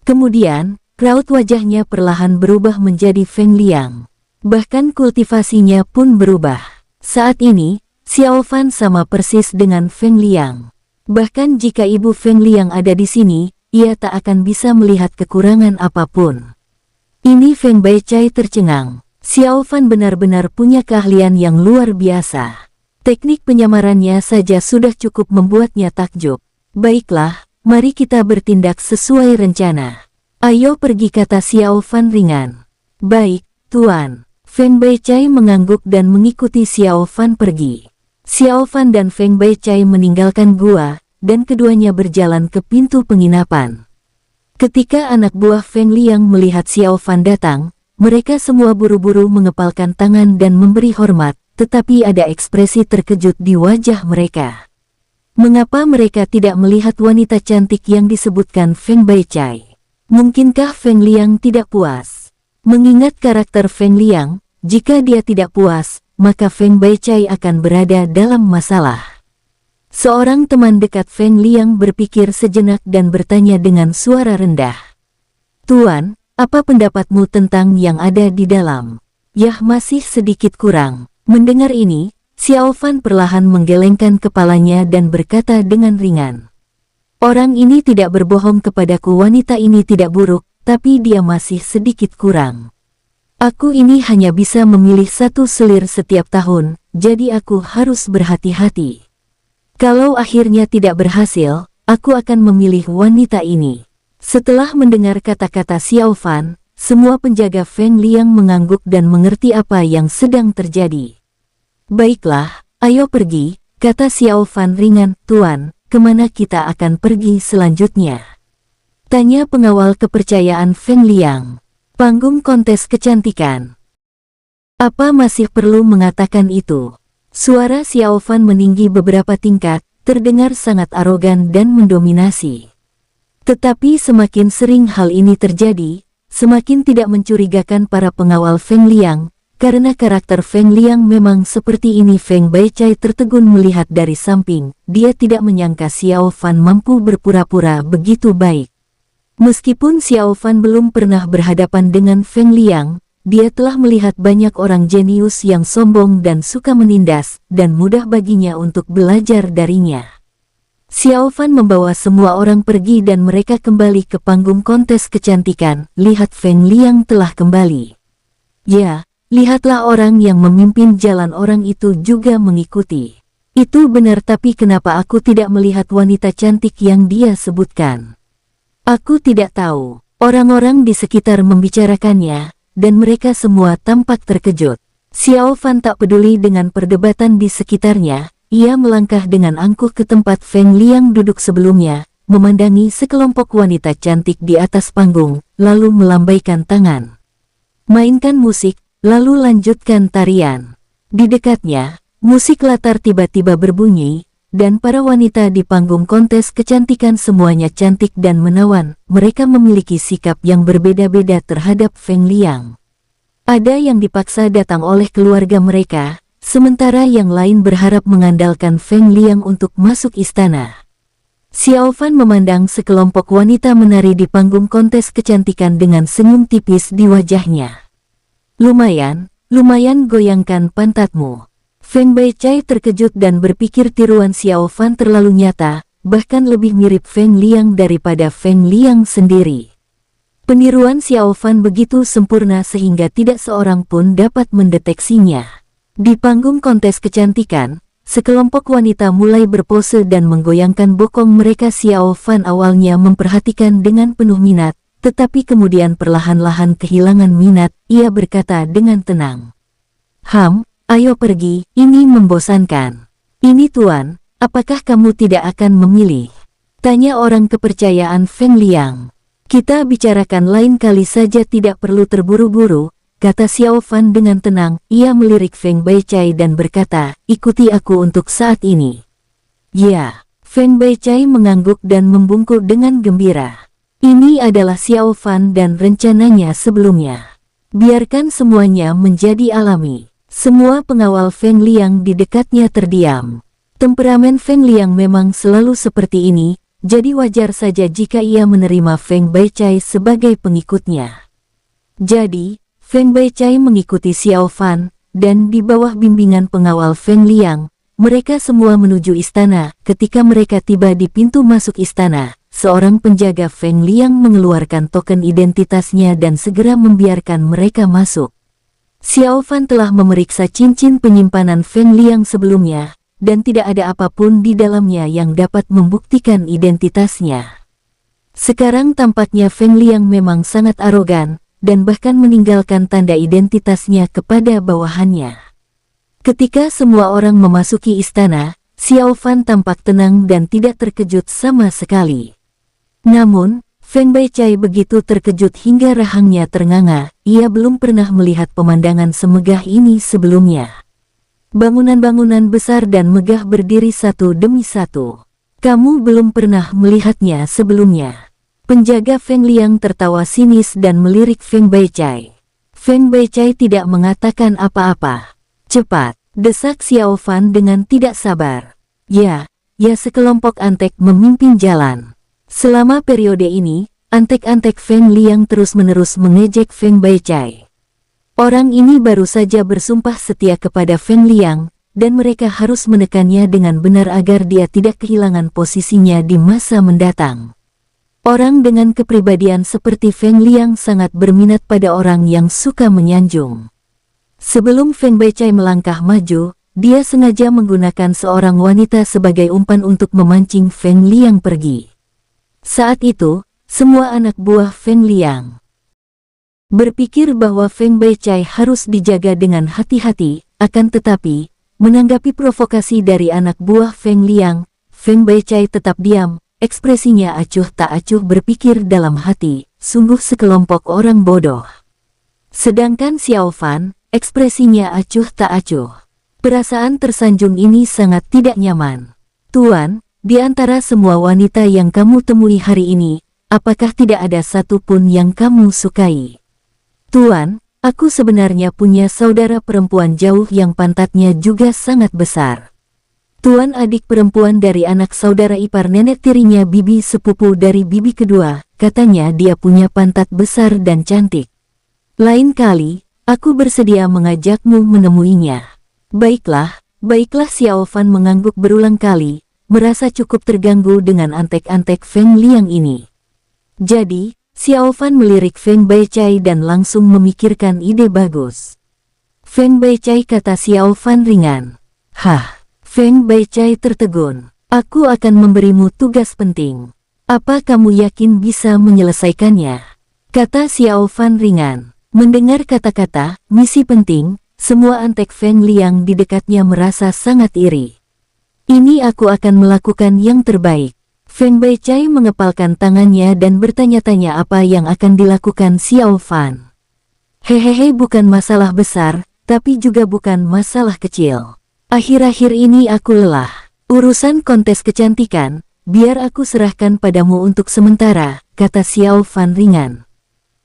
Kemudian, raut wajahnya perlahan berubah menjadi Feng Liang. Bahkan kultivasinya pun berubah. Saat ini, Xiao Fan sama persis dengan Feng Liang. Bahkan jika ibu Feng Liang ada di sini, ia tak akan bisa melihat kekurangan apapun. Ini Feng Baicai tercengang. Xiao Fan benar-benar punya keahlian yang luar biasa. Teknik penyamarannya saja sudah cukup membuatnya takjub. "Baiklah, mari kita bertindak sesuai rencana. Ayo pergi," kata Xiao Fan ringan. "Baik, tuan." Feng Baicai mengangguk dan mengikuti Xiao Fan pergi. Xiao Fan dan Feng Baicai meninggalkan gua, dan keduanya berjalan ke pintu penginapan. Ketika anak buah Feng Liang melihat Xiao Fan datang, mereka semua buru-buru mengepalkan tangan dan memberi hormat, tetapi ada ekspresi terkejut di wajah mereka. Mengapa mereka tidak melihat wanita cantik yang disebutkan Feng Baicai? Mungkinkah Feng Liang tidak puas? Mengingat karakter Feng Liang, jika dia tidak puas, maka Feng Baicai akan berada dalam masalah. Seorang teman dekat Feng Liang berpikir sejenak dan bertanya dengan suara rendah. "Tuan, apa pendapatmu tentang yang ada di dalam?" "Yah, masih sedikit kurang." Mendengar ini, Xiao Fan perlahan menggelengkan kepalanya dan berkata dengan ringan. "Orang ini tidak berbohong kepadaku, wanita ini tidak buruk, tapi dia masih sedikit kurang. Aku ini hanya bisa memilih satu selir setiap tahun, jadi aku harus berhati-hati. Kalau akhirnya tidak berhasil, aku akan memilih wanita ini." Setelah mendengar kata-kata Xiao Fan, semua penjaga Feng Liang mengangguk dan mengerti apa yang sedang terjadi. "Baiklah, ayo pergi," kata Xiao Fan ringan. "Tuan, kemana kita akan pergi selanjutnya?" tanya pengawal kepercayaan Feng Liang. "Panggung kontes kecantikan." "Apa masih perlu mengatakan itu?" Suara Xiao Fan meninggi beberapa tingkat, terdengar sangat arogan dan mendominasi. Tetapi semakin sering hal ini terjadi, semakin tidak mencurigakan para pengawal Feng Liang, karena karakter Feng Liang memang seperti ini. Feng Baichai tertegun melihat dari samping, dia tidak menyangka Xiao Fan mampu berpura-pura begitu baik. Meskipun Xiao Fan belum pernah berhadapan dengan Feng Liang, dia telah melihat banyak orang jenius yang sombong dan suka menindas, dan mudah baginya untuk belajar darinya. Xiao Fan membawa semua orang pergi dan mereka kembali ke panggung kontes kecantikan. Lihat, Feng Liang telah kembali. Ya, lihatlah orang yang memimpin jalan, orang itu juga mengikuti. Itu benar, tapi kenapa aku tidak melihat wanita cantik yang dia sebutkan? Aku tidak tahu. Orang-orang di sekitar membicarakannya, dan mereka semua tampak terkejut. Xiao Fan tak peduli dengan perdebatan di sekitarnya. Ia melangkah dengan angkuh ke tempat Feng Liang duduk sebelumnya, memandangi sekelompok wanita cantik di atas panggung, lalu melambaikan tangan. Mainkan musik, lalu lanjutkan tarian. Di dekatnya, musik latar tiba-tiba berbunyi, dan para wanita di panggung kontes kecantikan semuanya cantik dan menawan. Mereka memiliki sikap yang berbeda-beda terhadap Feng Liang. Ada yang dipaksa datang oleh keluarga mereka, sementara yang lain berharap mengandalkan Feng Liang untuk masuk istana. Xiao Fan memandang sekelompok wanita menari di panggung kontes kecantikan dengan senyum tipis di wajahnya. Lumayan goyangkan pantatmu. Feng Baichai terkejut dan berpikir tiruan Xiao Fan terlalu nyata, bahkan lebih mirip Feng Liang daripada Feng Liang sendiri. Peniruan Xiao Fan begitu sempurna sehingga tidak seorang pun dapat mendeteksinya. Di panggung kontes kecantikan, sekelompok wanita mulai berpose dan menggoyangkan bokong mereka. Xiao Fan awalnya memperhatikan dengan penuh minat, tetapi kemudian perlahan-lahan kehilangan minat. Ia berkata dengan tenang, ayo pergi, ini membosankan." "Ini Tuan, apakah kamu tidak akan memilih?" tanya orang kepercayaan Feng Liang. "Kita bicarakan lain kali saja, tidak perlu terburu-buru," kata Xiao Fan dengan tenang. Ia melirik Feng Baichai dan berkata, "Ikuti aku untuk saat ini." "Ya." Feng Baichai mengangguk dan membungkuk dengan gembira. Ini adalah Xiao Fan dan rencananya sebelumnya. Biarkan semuanya menjadi alami. Semua pengawal Feng Liang di dekatnya terdiam. Temperamen Feng Liang memang selalu seperti ini, jadi wajar saja jika ia menerima Feng Baichai sebagai pengikutnya. Jadi, Feng Baichai mengikuti Xiao Fan, dan di bawah bimbingan pengawal Feng Liang, mereka semua menuju istana. Ketika mereka tiba di pintu masuk istana, seorang penjaga Feng Liang mengeluarkan token identitasnya dan segera membiarkan mereka masuk. Xiao Fan telah memeriksa cincin penyimpanan Feng Liang sebelumnya, dan tidak ada apapun di dalamnya yang dapat membuktikan identitasnya. Sekarang tampaknya Feng Liang memang sangat arogan, dan bahkan meninggalkan tanda identitasnya kepada bawahannya. Ketika semua orang memasuki istana, Xiao Fan tampak tenang dan tidak terkejut sama sekali. Namun, Feng Baichai begitu terkejut hingga rahangnya ternganga. Ia belum pernah melihat pemandangan semegah ini sebelumnya. Bangunan-bangunan besar dan megah berdiri satu demi satu. Kamu belum pernah melihatnya sebelumnya. Penjaga Feng Liang tertawa sinis dan melirik Feng Baichai. Feng Baichai tidak mengatakan apa-apa. "Cepat," desak Xiao Fan dengan tidak sabar. Ya, sekelompok antek memimpin jalan. Selama periode ini, antek-antek Feng Liang terus-menerus mengejek Feng Baichai. Orang ini baru saja bersumpah setia kepada Feng Liang, dan mereka harus menekannya dengan benar agar dia tidak kehilangan posisinya di masa mendatang. Orang dengan kepribadian seperti Feng Liang sangat berminat pada orang yang suka menyanjung. Sebelum Feng Baichai melangkah maju, dia sengaja menggunakan seorang wanita sebagai umpan untuk memancing Feng Liang pergi. Saat itu, semua anak buah Feng Liang berpikir bahwa Feng Baichai harus dijaga dengan hati-hati, akan tetapi, menanggapi provokasi dari anak buah Feng Liang, Feng Baichai tetap diam. Ekspresinya acuh tak acuh, berpikir dalam hati, sungguh sekelompok orang bodoh. Sedangkan Xiao Fan, ekspresinya acuh tak acuh. Perasaan tersanjung ini sangat tidak nyaman. "Tuan, di antara semua wanita yang kamu temui hari ini, apakah tidak ada satu pun yang kamu sukai? Tuan, aku sebenarnya punya saudara perempuan jauh yang pantatnya juga sangat besar. Tuan adik perempuan dari anak saudara ipar nenek tirinya bibi sepupu dari bibi kedua, katanya dia punya pantat besar dan cantik. Lain kali, aku bersedia mengajakmu menemuinya. Baiklah, baiklah Xiao Fan mengangguk berulang kali, merasa cukup terganggu dengan antek-antek Feng Liang ini. Jadi, Xiao Fan melirik Feng Baicai dan langsung memikirkan ide bagus. Feng Baicai, kata Xiao Fan ringan. Hah? Feng Baicai tertegun. Aku akan memberimu tugas penting. Apa kamu yakin bisa menyelesaikannya? Kata Xiao Fan ringan. Mendengar kata-kata, misi penting, semua antek Feng Liang di dekatnya merasa sangat iri. Ini aku akan melakukan yang terbaik. Feng Baicai mengepalkan tangannya dan bertanya-tanya apa yang akan dilakukan Xiao Fan. Hehehe, bukan masalah besar, tapi juga bukan masalah kecil. Akhir-akhir ini aku lelah. Urusan kontes kecantikan, biar aku serahkan padamu untuk sementara, kata Xiao Fan ringan.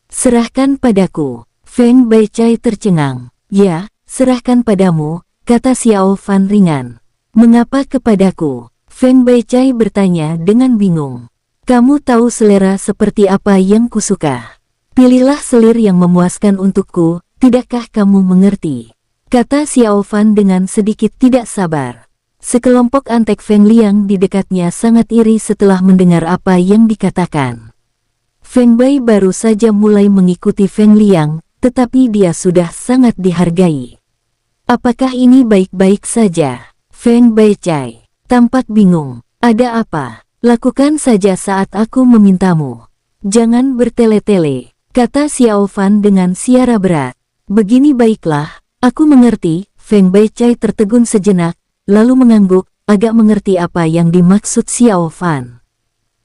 Serahkan padaku. Feng Baicai tercengang. Ya, serahkan padamu, kata Xiao Fan ringan. Mengapa kepadaku? Feng Baicai bertanya dengan bingung. Kamu tahu selera seperti apa yang kusuka. Pilihlah selir yang memuaskan untukku, tidakkah kamu mengerti? Kata Xiao Fan dengan sedikit tidak sabar. Sekelompok antek Feng Liang di dekatnya sangat iri setelah mendengar apa yang dikatakan. Feng Bai baru saja mulai mengikuti Feng Liang, tetapi dia sudah sangat dihargai. Apakah ini baik-baik saja? Feng Baicai tampak bingung. Ada apa? Lakukan saja saat aku memintamu. Jangan bertele-tele, kata Xiao Fan dengan siara berat. Begini baiklah. Aku mengerti. Feng Baicai tertegun sejenak, lalu mengangguk, agak mengerti apa yang dimaksud Xiao Fan.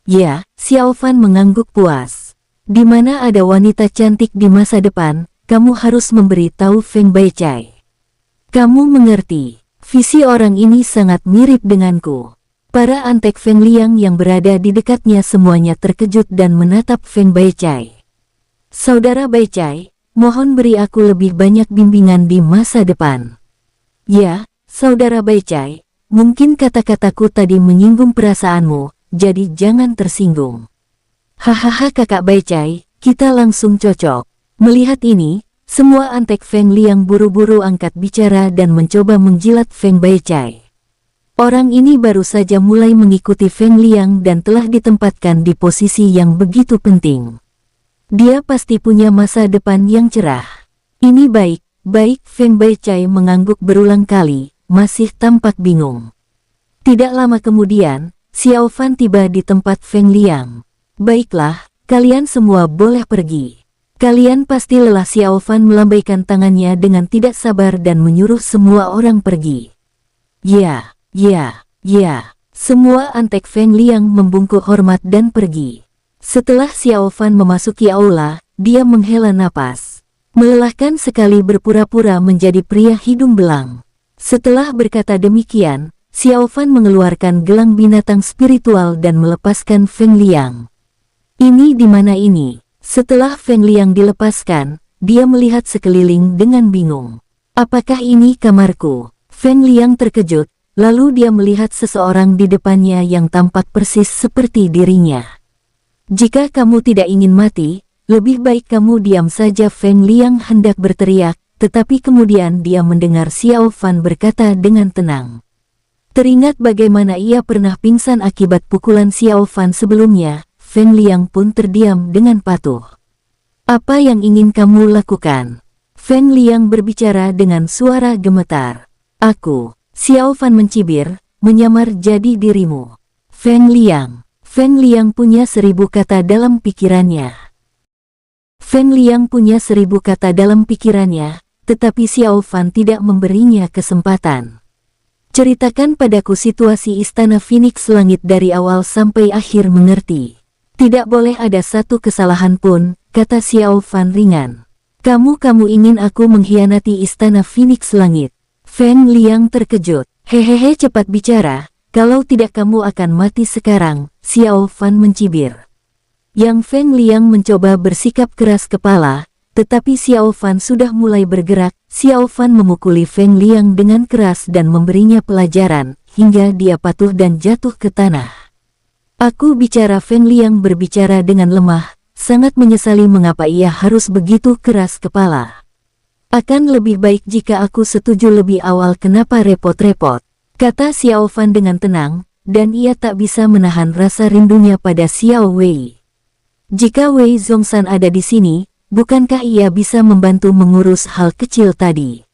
Ya, Xiao Fan mengangguk puas. Di mana ada wanita cantik di masa depan, kamu harus memberi tahu Feng Baicai. Kamu mengerti, visi orang ini sangat mirip denganku. Para antek Feng Liang yang berada di dekatnya semuanya terkejut dan menatap Feng Baicai. Saudara Baicai, mohon beri aku lebih banyak bimbingan di masa depan. Ya, saudara Baicai, mungkin kata-kataku tadi menyinggung perasaanmu, jadi jangan tersinggung. Hahaha kakak Baicai, kita langsung cocok. Melihat ini, semua antek Feng Liang buru-buru angkat bicara dan mencoba menjilat Feng Baicai. Orang ini baru saja mulai mengikuti Feng Liang dan telah ditempatkan di posisi yang begitu penting. Dia pasti punya masa depan yang cerah. Ini baik, Feng Baicai mengangguk berulang kali, masih tampak bingung. Tidak lama kemudian, Xiao Fan tiba di tempat Feng Liang. Baiklah, kalian semua boleh pergi. Kalian pasti lelah. Xiao Fan melambaikan tangannya dengan tidak sabar dan menyuruh semua orang pergi. Ya. Semua antek Feng Liang membungkuk hormat dan pergi. Setelah Xiao Fan memasuki aula, dia menghela napas. Melelahkan sekali berpura-pura menjadi pria hidung belang. Setelah berkata demikian, Xiao Fan mengeluarkan gelang binatang spiritual dan melepaskan Feng Liang. Ini di mana ini? Setelah Feng Liang dilepaskan, dia melihat sekeliling dengan bingung. Apakah ini kamarku? Feng Liang terkejut, lalu dia melihat seseorang di depannya yang tampak persis seperti dirinya. Jika kamu tidak ingin mati, lebih baik kamu diam saja. Feng Liang hendak berteriak, tetapi kemudian dia mendengar Xiao Fan berkata dengan tenang. Teringat bagaimana ia pernah pingsan akibat pukulan Xiao Fan sebelumnya, Feng Liang pun terdiam dengan patuh. Apa yang ingin kamu lakukan? Feng Liang berbicara dengan suara gemetar. Aku, Xiao Fan mencibir, menyamar jadi dirimu. Feng Liang punya 1000 kata dalam pikirannya. Tetapi Xiao Fan tidak memberinya kesempatan. Ceritakan padaku situasi Istana Phoenix Langit dari awal sampai akhir. Mengerti? Tidak boleh ada satu kesalahan pun, kata Xiao Fan ringan. Kamu ingin aku mengkhianati Istana Phoenix Langit? Feng Liang terkejut. Hehehe, cepat bicara. Kalau tidak kamu akan mati sekarang, Xiao Fan mencibir. Yang Feng Liang mencoba bersikap keras kepala, tetapi Xiao Fan sudah mulai bergerak. Xiao Fan memukuli Feng Liang dengan keras dan memberinya pelajaran, hingga dia patuh dan jatuh ke tanah. Aku bicara. Feng Liang berbicara dengan lemah, sangat menyesali mengapa ia harus begitu keras kepala. Akan lebih baik jika aku setuju lebih awal. Kenapa repot-repot? Kata Xiao Fan dengan tenang, dan ia tak bisa menahan rasa rindunya pada Xiao Wei. Jika Wei Zhongshan ada di sini, bukankah ia bisa membantu mengurus hal kecil tadi?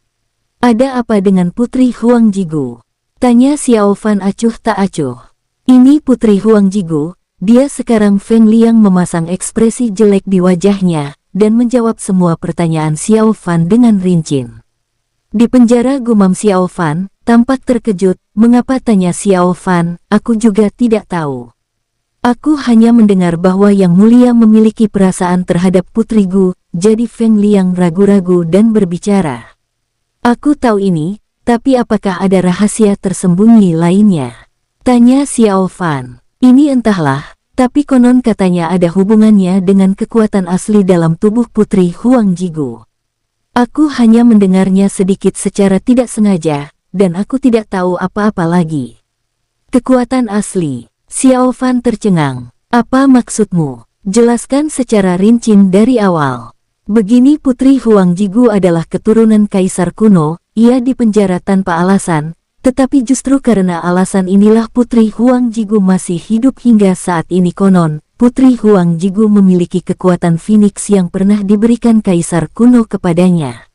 Ada apa dengan Putri Huang Jigu? Tanya Xiao Fan acuh tak acuh. Ini Putri Huang Jigu, dia sekarang. Feng Liang memasang ekspresi jelek di wajahnya, dan menjawab semua pertanyaan Xiao Fan dengan rinci. Di penjara, gumam Xiao Fan, tampak terkejut. Mengapa? Tanya Xiao Fan, aku juga tidak tahu. Aku hanya mendengar bahwa Yang Mulia memiliki perasaan terhadap putriku, jadi Feng Liang ragu-ragu dan berbicara. Aku tahu ini, tapi apakah ada rahasia tersembunyi lainnya? Tanya Xiao Fan. Ini entahlah. Tapi konon katanya ada hubungannya dengan kekuatan asli dalam tubuh Putri Huang Jigu. Aku hanya mendengarnya sedikit secara tidak sengaja, dan aku tidak tahu apa-apa lagi. Kekuatan asli. Xiao Fan tercengang. Apa maksudmu? Jelaskan secara rinci dari awal. Begini, Putri Huang Jigu adalah keturunan kaisar kuno. Ia dipenjara tanpa alasan. Tetapi justru karena alasan inilah Putri Huang Jigu masih hidup hingga saat ini. Konon, Putri Huang Jigu memiliki kekuatan Phoenix yang pernah diberikan kaisar kuno kepadanya.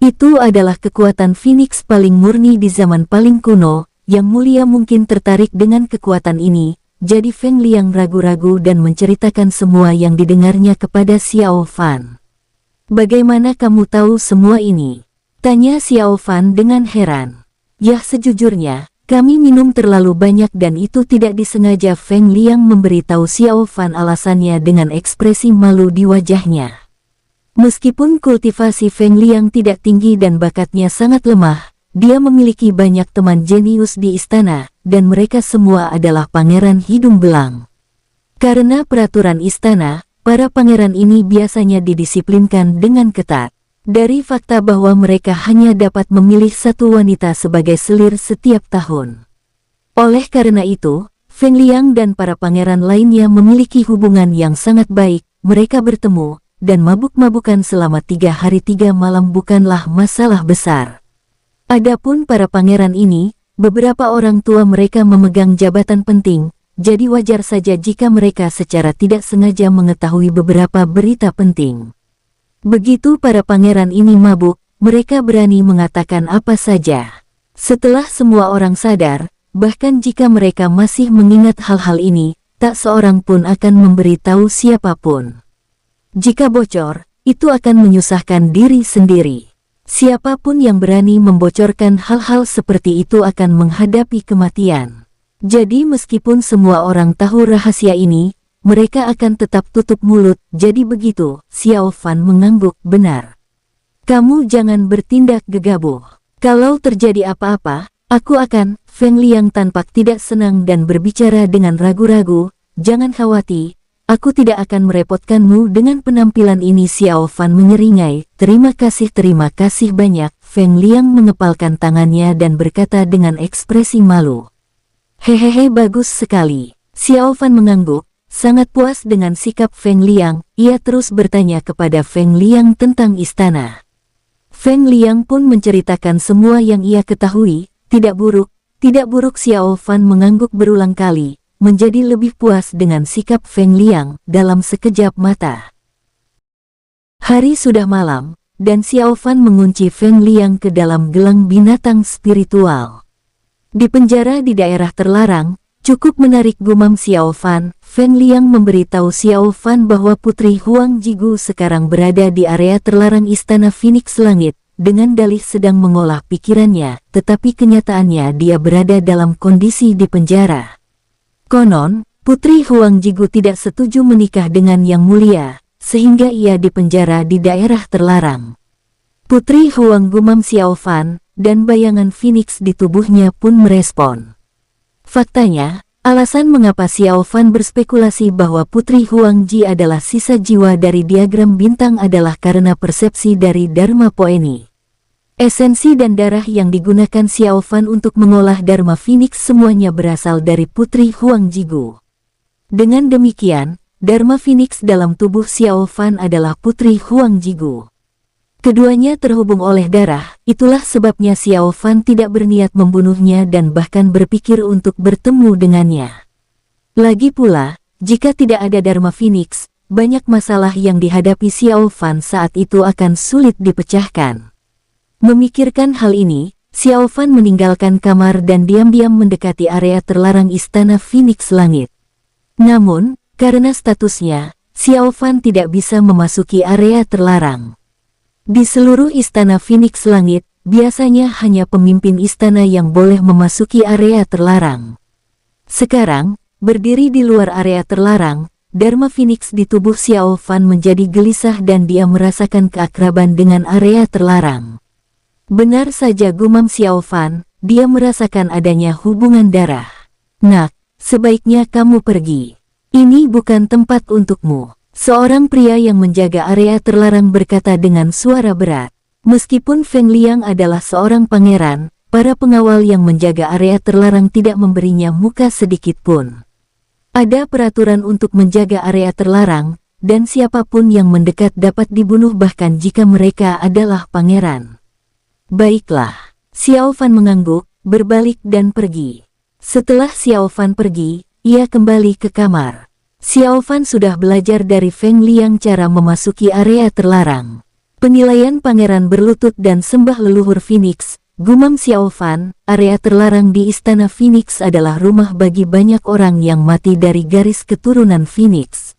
Itu adalah kekuatan Phoenix paling murni di zaman paling kuno. Yang Mulia mungkin tertarik dengan kekuatan ini. Jadi Feng Liang ragu-ragu dan menceritakan semua yang didengarnya kepada Xiao Fan. Bagaimana kamu tahu semua ini? Tanya Xiao Fan dengan heran. Ya, sejujurnya, kami minum terlalu banyak dan itu tidak disengaja. Feng Liang memberitahu Xiao Fan alasannya dengan ekspresi malu di wajahnya. Meskipun kultivasi Feng Liang tidak tinggi dan bakatnya sangat lemah, dia memiliki banyak teman jenius di istana, dan mereka semua adalah pangeran hidung belang. Karena peraturan istana, para pangeran ini biasanya didisiplinkan dengan ketat. Dari fakta bahwa mereka hanya dapat memilih satu wanita sebagai selir setiap tahun. Oleh karena itu, Feng Liang dan para pangeran lainnya memiliki hubungan yang sangat baik. Mereka bertemu, dan mabuk-mabukan selama 3 hari 3 malam bukanlah masalah besar. Adapun para pangeran ini, beberapa orang tua mereka memegang jabatan penting, jadi wajar saja jika mereka secara tidak sengaja mengetahui beberapa berita penting. Begitu para pangeran ini mabuk, mereka berani mengatakan apa saja. Setelah semua orang sadar, bahkan jika mereka masih mengingat hal-hal ini, tak seorang pun akan memberitahu siapapun. Jika bocor, itu akan menyusahkan diri sendiri. Siapapun yang berani membocorkan hal-hal seperti itu akan menghadapi kematian. Jadi meskipun semua orang tahu rahasia ini, mereka akan tetap tutup mulut. Jadi begitu, Xiao Fan mengangguk. Benar. Kamu jangan bertindak gegabah. Kalau terjadi apa-apa, aku akan. Feng Liang tampak tidak senang dan berbicara dengan ragu-ragu. Jangan khawatir, aku tidak akan merepotkanmu dengan penampilan ini. Xiao Fan menyeringai. Terima kasih banyak. Feng Liang mengepalkan tangannya dan berkata dengan ekspresi malu. Hehehe, bagus sekali. Xiao Fan mengangguk. Sangat puas dengan sikap Feng Liang, ia terus bertanya kepada Feng Liang tentang istana. Feng Liang pun menceritakan semua yang ia ketahui. Tidak buruk. Xiao Fan mengangguk berulang kali, menjadi lebih puas dengan sikap Feng Liang. Dalam sekejap mata, hari sudah malam, dan Xiao Fan mengunci Feng Liang ke dalam gelang binatang spiritual. Di penjara di daerah terlarang, cukup menarik, gumam Xiao Fan. Feng Liang memberitahu Xiao Fan bahwa Putri Huang Jigu sekarang berada di area terlarang Istana Phoenix Langit, dengan dalih sedang mengolah pikirannya, tetapi kenyataannya dia berada dalam kondisi di penjara. Konon, Putri Huang Jigu tidak setuju menikah dengan Yang Mulia, sehingga ia dipenjara di daerah terlarang. Putri Huang, gumam Xiao Fan, dan bayangan Phoenix di tubuhnya pun merespon. Faktanya, Alasan mengapa Xiao Fan berspekulasi bahwa Putri Huang Ji adalah sisa jiwa dari diagram bintang adalah karena persepsi dari Dharma Poeni. Esensi dan darah yang digunakan Xiao Fan untuk mengolah Dharma Phoenix semuanya berasal dari Putri Huang Jigu. Dengan demikian, Dharma Phoenix dalam tubuh Xiao Fan adalah Putri Huang Jigu. Keduanya terhubung oleh darah, itulah sebabnya Xiao Fan tidak berniat membunuhnya dan bahkan berpikir untuk bertemu dengannya. Lagi pula, jika tidak ada Dharma Phoenix, banyak masalah yang dihadapi Xiao Fan saat itu akan sulit dipecahkan. Memikirkan hal ini, Xiao Fan meninggalkan kamar dan diam-diam mendekati area terlarang Istana Phoenix Langit. Namun, karena statusnya, Xiao Fan tidak bisa memasuki area terlarang. Di seluruh Istana Phoenix Langit, biasanya hanya pemimpin istana yang boleh memasuki area terlarang. Sekarang, berdiri di luar area terlarang, Dharma Phoenix di tubuh Xiao Fan menjadi gelisah dan dia merasakan keakraban dengan area terlarang. Benar saja gumam Xiao Fan, dia merasakan adanya hubungan darah. Nak, sebaiknya kamu pergi. Ini bukan tempat untukmu. Seorang pria yang menjaga area terlarang berkata dengan suara berat. Meskipun Feng Liang adalah seorang pangeran, para pengawal yang menjaga area terlarang tidak memberinya muka sedikit pun. Ada peraturan untuk menjaga area terlarang, dan siapapun yang mendekat dapat dibunuh bahkan jika mereka adalah pangeran. Baiklah, Xiao Fan mengangguk, berbalik dan pergi. Setelah Xiao Fan pergi, ia kembali ke kamar. Xiao Fan sudah belajar dari Feng Liang cara memasuki area terlarang. Penilaian pangeran berlutut dan sembah leluhur Phoenix, gumam Xiao Fan, area terlarang di Istana Phoenix adalah rumah bagi banyak orang yang mati dari garis keturunan Phoenix.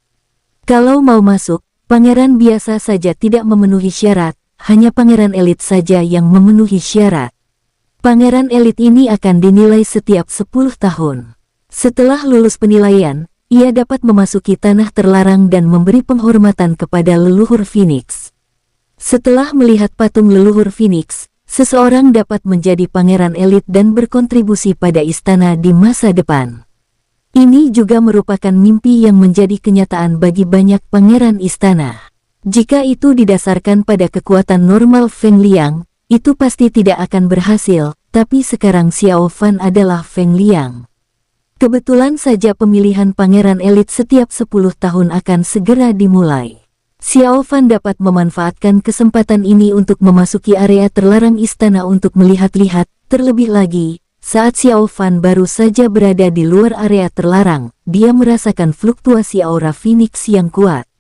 Kalau mau masuk, pangeran biasa saja tidak memenuhi syarat, hanya pangeran elit saja yang memenuhi syarat. Pangeran elit ini akan dinilai setiap 10 tahun. Setelah lulus penilaian, ia dapat memasuki tanah terlarang dan memberi penghormatan kepada leluhur Phoenix. Setelah melihat patung leluhur Phoenix, seseorang dapat menjadi pangeran elit dan berkontribusi pada istana di masa depan. Ini juga merupakan mimpi yang menjadi kenyataan bagi banyak pangeran istana. Jika itu didasarkan pada kekuatan normal Feng Liang, itu pasti tidak akan berhasil, tapi sekarang Xiao Fan adalah Feng Liang. Kebetulan saja pemilihan pangeran elit setiap 10 tahun akan segera dimulai. Xiao Fan dapat memanfaatkan kesempatan ini untuk memasuki area terlarang istana untuk melihat-lihat, terlebih lagi, saat Xiao Fan baru saja berada di luar area terlarang, dia merasakan fluktuasi aura Phoenix yang kuat.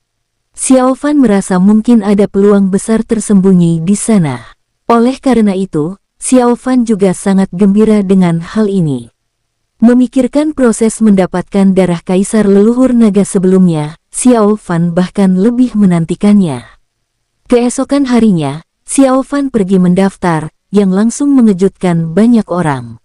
Xiao Fan merasa mungkin ada peluang besar tersembunyi di sana. Oleh karena itu, Xiao Fan juga sangat gembira dengan hal ini. Memikirkan proses mendapatkan darah kaisar leluhur naga sebelumnya, Xiao Fan bahkan lebih menantikannya. Keesokan harinya, Xiao Fan pergi mendaftar, yang langsung mengejutkan banyak orang.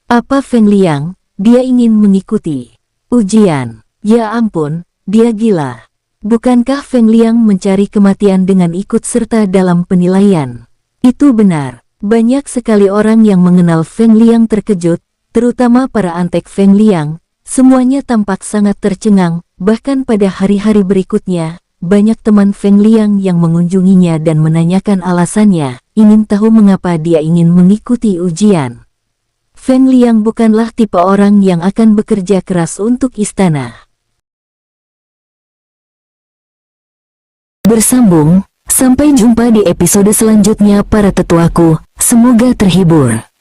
Apa Feng Liang, dia ingin mengikuti ujian. Ya ampun, dia gila. Bukankah Feng Liang mencari kematian dengan ikut serta dalam penilaian? Itu benar, banyak sekali orang yang mengenal Feng Liang terkejut, terutama para antek Feng Liang, semuanya tampak sangat tercengang, bahkan pada hari-hari berikutnya, banyak teman Feng Liang yang mengunjunginya dan menanyakan alasannya, ingin tahu mengapa dia ingin mengikuti ujian. Feng Liang bukanlah tipe orang yang akan bekerja keras untuk istana. Bersambung, sampai jumpa di episode selanjutnya para tetuaku, semoga terhibur.